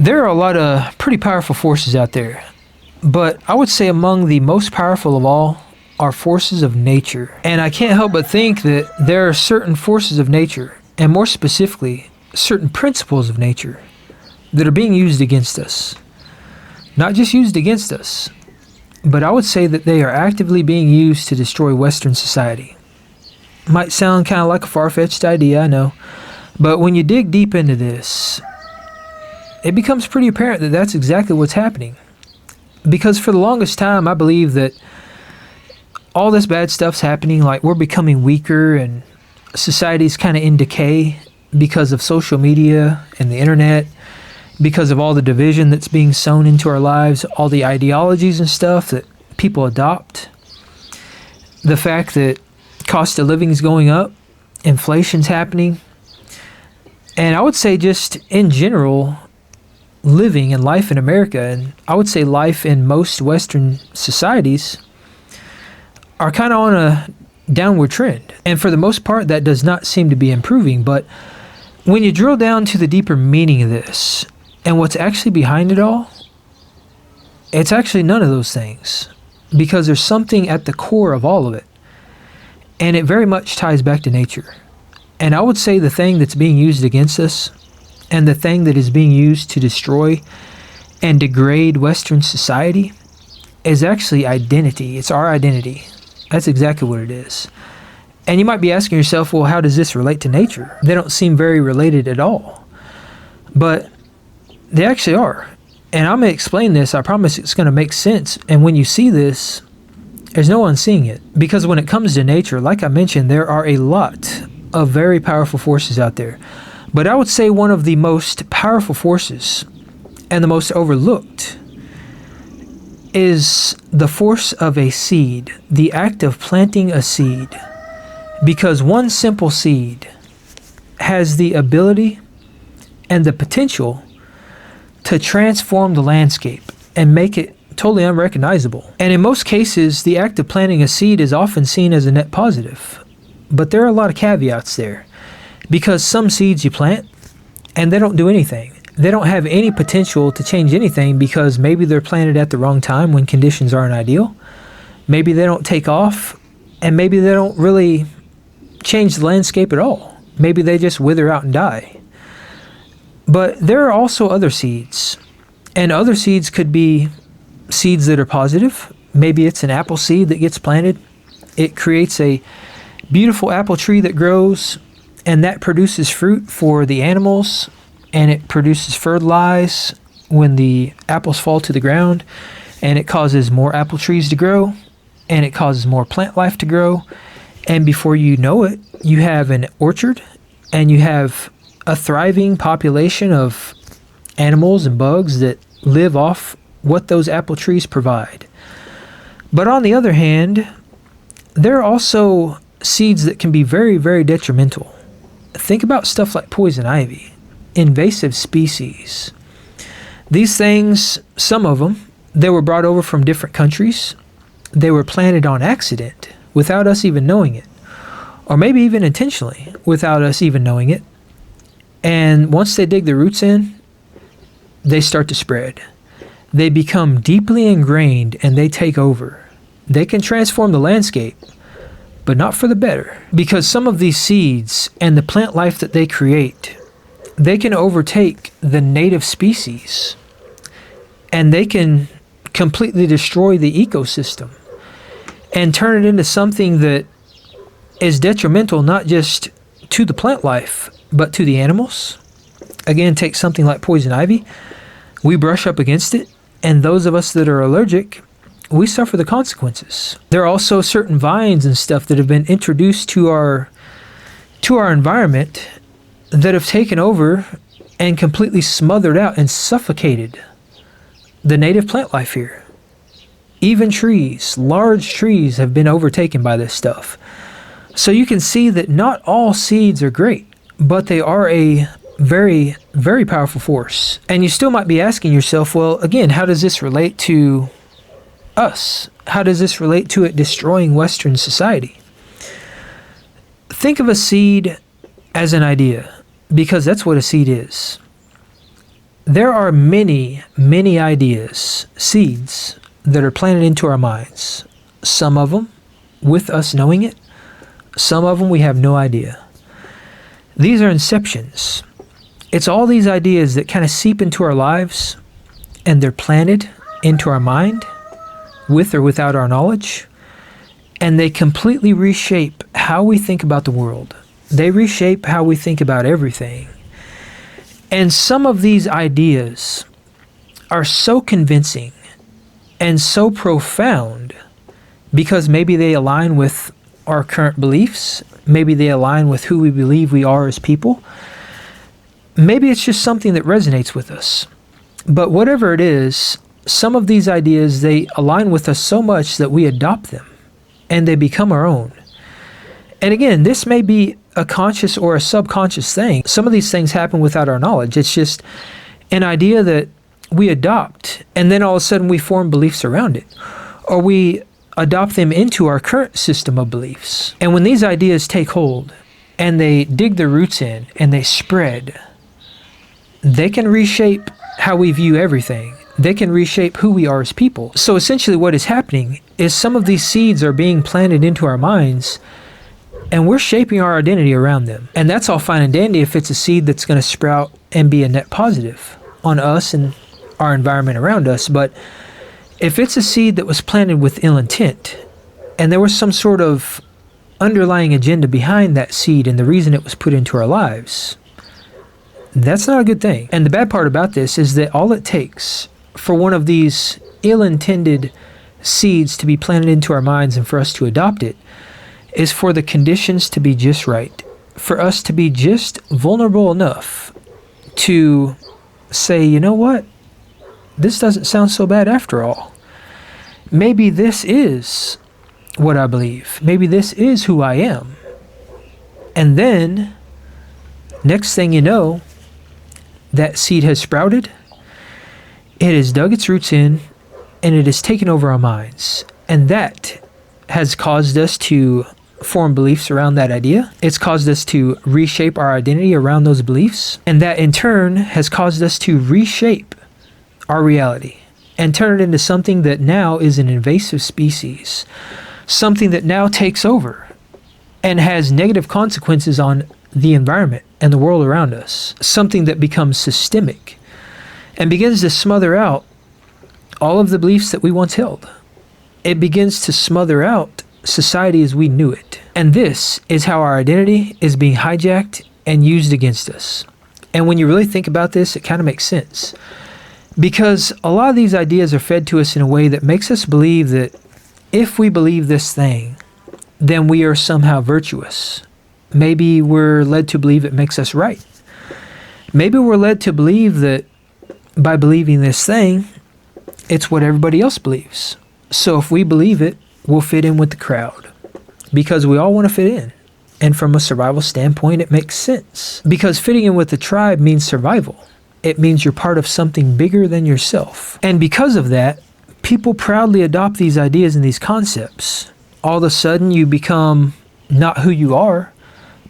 There are a lot of pretty powerful forces out there, but I would say among the most powerful of all are forces of nature. And I can't help but think that there are certain forces of nature, and more specifically, certain principles of nature that are being used against us. Not just used against us, but I would say that they are actively being used to destroy Western society. Might sound kind of like a far-fetched idea, I know, but when you dig deep into this, it becomes pretty apparent that that's exactly what's happening. Because for the longest time, I believe that all this bad stuff's happening, like we're becoming weaker and society's kind of in decay because of social media and the internet, because of all the division that's being sown into our lives, all the ideologies and stuff that people adopt, the fact that cost of living is going up, inflation's happening, and I would say just in general, living and life in America, and I would say life in most Western societies, are kind of on a downward trend. And for the most part, that does not seem to be improving. But when you drill down to the deeper meaning of this and what's actually behind it all, it's actually none of those things, because there's something at the core of all of it. And it very much ties back to nature. And I would say the thing that's being used against us, and the thing that is being used to destroy and degrade Western society, is actually identity. It's our identity. That's exactly what it is. And you might be asking yourself, well, how does this relate to nature? They don't seem very related at all. But they actually are. And I'm going to explain this. I promise it's going to make sense. And when you see this, there's no unseeing it. Because when it comes to nature, like I mentioned, there are a lot of very powerful forces out there. But I would say one of the most powerful forces and the most overlooked is the force of a seed, the act of planting a seed. Because one simple seed has the ability and the potential to transform the landscape and make it totally unrecognizable. And in most cases, the act of planting a seed is often seen as a net positive. But there are a lot of caveats there. Because some seeds you plant, and they don't do anything. They don't have any potential to change anything because maybe they're planted at the wrong time when conditions aren't ideal. Maybe they don't take off, and maybe they don't really change the landscape at all. Maybe they just wither out and die. But there are also other seeds, and other seeds could be seeds that are positive. Maybe it's an apple seed that gets planted. It creates a beautiful apple tree that grows, and that produces fruit for the animals, and it produces fertilize when the apples fall to the ground, and it causes more apple trees to grow, and it causes more plant life to grow. And before you know it, you have an orchard, and you have a thriving population of animals and bugs that live off what those apple trees provide. But on the other hand, there are also seeds that can be very, very detrimental. Think about stuff like poison ivy, invasive species. These things, some of them, they were brought over from different countries. They were planted on accident without us even knowing it, or maybe even intentionally without us even knowing it. And once they dig their roots in, they start to spread. They become deeply ingrained and they take over. They can transform the landscape, but not for the better. Because some of these seeds and the plant life that they create, they can overtake the native species, and they can completely destroy the ecosystem and turn it into something that is detrimental not just to the plant life, but to the animals. Again, take something like poison ivy. We brush up against it, and those of us that are allergic, we suffer the consequences. There are also certain vines and stuff that have been introduced to our environment that have taken over and completely smothered out and suffocated the native plant life here. Even trees, large trees, have been overtaken by this stuff. So you can see that not all seeds are great, but they are a very, very powerful force. And you still might be asking yourself, well, again, how does this relate to us? How does this relate to it destroying Western society? Think of a seed as an idea, because that's what a seed is. There are many, many ideas, seeds, that are planted into our minds. Some of them with us knowing it. Some of them we have no idea. These are inceptions. It's all these ideas that kind of seep into our lives, and they're planted into our mind with or without our knowledge, and they completely reshape how we think about the world. They reshape how we think about everything. And some of these ideas are so convincing and so profound because maybe they align with our current beliefs, maybe they align with who we believe we are as people. Maybe it's just something that resonates with us. But whatever it is, some of these ideas, they align with us so much that we adopt them and they become our own. And again, this may be a conscious or a subconscious thing. Some of these things happen without our knowledge. It's just an idea that we adopt, and then all of a sudden we form beliefs around it, or we adopt them into our current system of beliefs. And when these ideas take hold and they dig their roots in and they spread, they can reshape how we view everything. They can reshape who we are as people. So essentially what is happening is some of these seeds are being planted into our minds, and we're shaping our identity around them. And that's all fine and dandy if it's a seed that's going to sprout and be a net positive on us and our environment around us. But if it's a seed that was planted with ill intent, and there was some sort of underlying agenda behind that seed and the reason it was put into our lives, that's not a good thing. And the bad part about this is that all it takes for one of these ill-intended seeds to be planted into our minds and for us to adopt it is for the conditions to be just right, for us to be just vulnerable enough to say, you know what, this doesn't sound so bad after all. Maybe this is what I believe. Maybe this is who I am. And then, next thing you know, that seed has sprouted, it has dug its roots in, and it has taken over our minds. And that has caused us to form beliefs around that idea. It's caused us to reshape our identity around those beliefs. And that in turn has caused us to reshape our reality and turn it into something that now is an invasive species, something that now takes over and has negative consequences on the environment and the world around us, something that becomes systemic and begins to smother out all of the beliefs that we once held. It begins to smother out society as we knew it. And this is how our identity is being hijacked and used against us. And when you really think about this, it kind of makes sense. Because a lot of these ideas are fed to us in a way that makes us believe that if we believe this thing, then we are somehow virtuous. Maybe we're led to believe it makes us right. Maybe we're led to believe that by believing this thing, it's what everybody else believes. So if we believe it, we'll fit in with the crowd. Because we all want to fit in. And from a survival standpoint, it makes sense. Because fitting in with the tribe means survival. It means you're part of something bigger than yourself. And because of that, people proudly adopt these ideas and these concepts. All of a sudden, you become not who you are,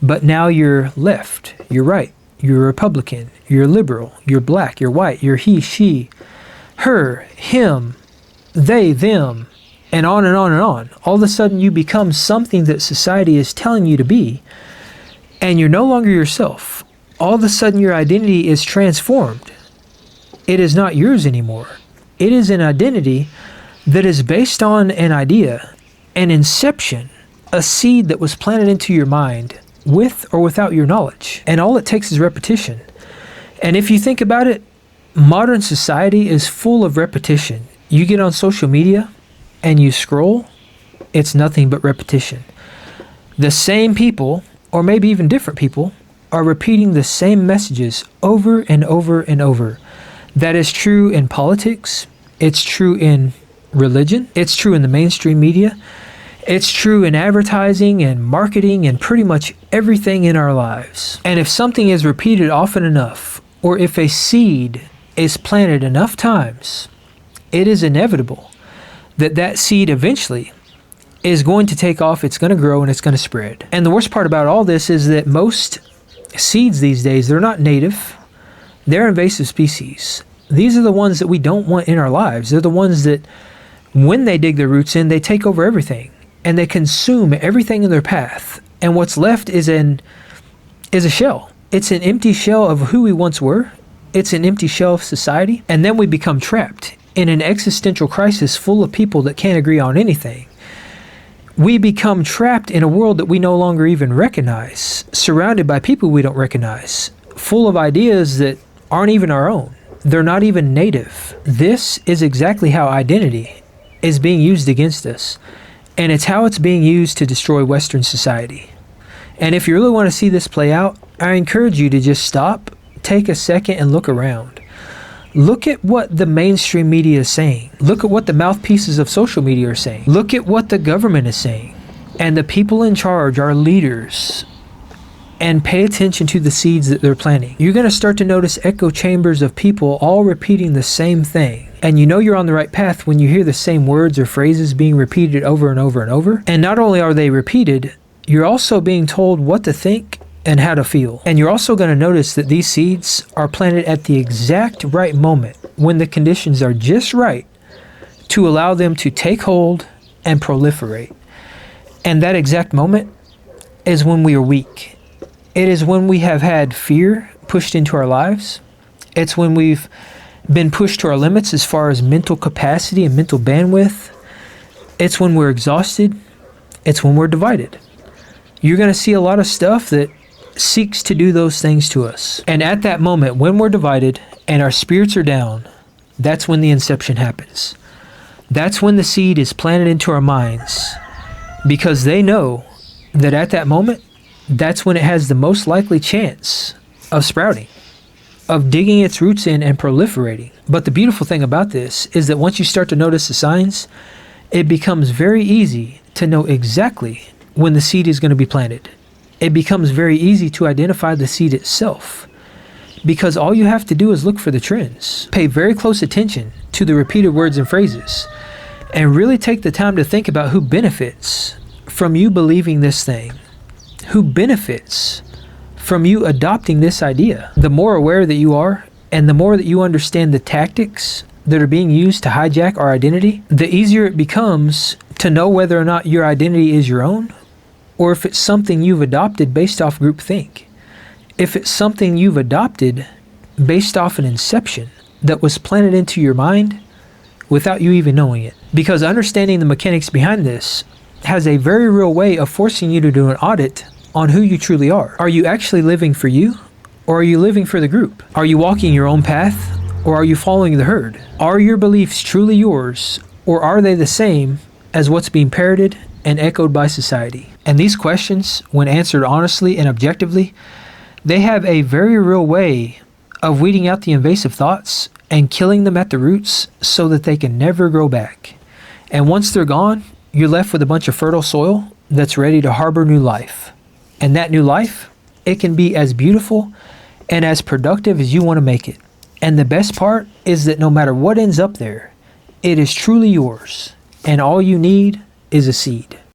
but now you're left, you're right, you're a Republican, you're liberal, you're black, you're white, you're he, she, her, him, they, them, and on and on and on. All of a sudden, you become something that society is telling you to be, and you're no longer yourself. All of a sudden, your identity is transformed. It is not yours anymore. It is an identity that is based on an idea, an inception, a seed that was planted into your mind with or without your knowledge. And all it takes is repetition. And if you think about it, modern society is full of repetition. You get on social media and you scroll, it's nothing but repetition. The same people, or maybe even different people, are repeating the same messages over and over and over. That is true in politics. It's true in religion. It's true in the mainstream media. It's true in advertising and marketing and pretty much everything in our lives. And if something is repeated often enough, or if a seed is planted enough times, it is inevitable that that seed eventually is going to take off, it's going to grow, and it's going to spread. And the worst part about all this is that most seeds these days, they're not native. They're invasive species. These are the ones that we don't want in our lives. They're the ones that, when they dig their roots in, they take over everything and they consume everything in their path. And what's left is a shell. It's an empty shell of who we once were. It's an empty shell of society. And then we become trapped in an existential crisis full of people that can't agree on anything. We become trapped in a world that we no longer even recognize, surrounded by people we don't recognize, full of ideas that aren't even our own. They're not even native. This is exactly how identity is being used against us. And it's how it's being used to destroy Western society. And if you really want to see this play out, I encourage you to just stop, take a second, and look around. Look at what the mainstream media is saying. Look at what the mouthpieces of social media are saying. Look at what the government is saying. And the people in charge, our leaders. And pay attention to the seeds that they're planting. You're going to start to notice echo chambers of people all repeating the same thing. And you know you're on the right path when you hear the same words or phrases being repeated over and over and over. And not only are they repeated, you're also being told what to think and how to feel. And you're also going to notice that these seeds are planted at the exact right moment when the conditions are just right to allow them to take hold and proliferate. And that exact moment is when we are weak. It is when we have had fear pushed into our lives. It's when we've been pushed to our limits as far as mental capacity and mental bandwidth. It's when we're exhausted. It's when we're divided. You're going to see a lot of stuff that seeks to do those things to us. And at that moment, when we're divided and our spirits are down, that's when the inception happens. That's when the seed is planted into our minds, because they know that at that moment, that's when it has the most likely chance of sprouting, of digging its roots in and proliferating. But the beautiful thing about this is that once you start to notice the signs, it becomes very easy to know exactly when the seed is going to be planted. It becomes very easy to identify the seed itself, because all you have to do is look for the trends. Pay very close attention to the repeated words and phrases, and really take the time to think about who benefits from you believing this thing. Who benefits from you adopting this idea? The more aware that you are, and the more that you understand the tactics that are being used to hijack our identity, the easier it becomes to know whether or not your identity is your own, or if it's something you've adopted based off groupthink. If it's something you've adopted based off an inception that was planted into your mind without you even knowing it. Because understanding the mechanics behind this has a very real way of forcing you to do an audit on who you truly are. Are you actually living for you, or are you living for the group? Are you walking your own path, or are you following the herd? Are your beliefs truly yours, or are they the same as what's being parroted and echoed by society? And these questions, when answered honestly and objectively, they have a very real way of weeding out the invasive thoughts and killing them at the roots so that they can never grow back. And once they're gone, you're left with a bunch of fertile soil that's ready to harbor new life. And that new life, it can be as beautiful and as productive as you want to make it. And the best part is that no matter what ends up there, it is truly yours. And all you need is a seed.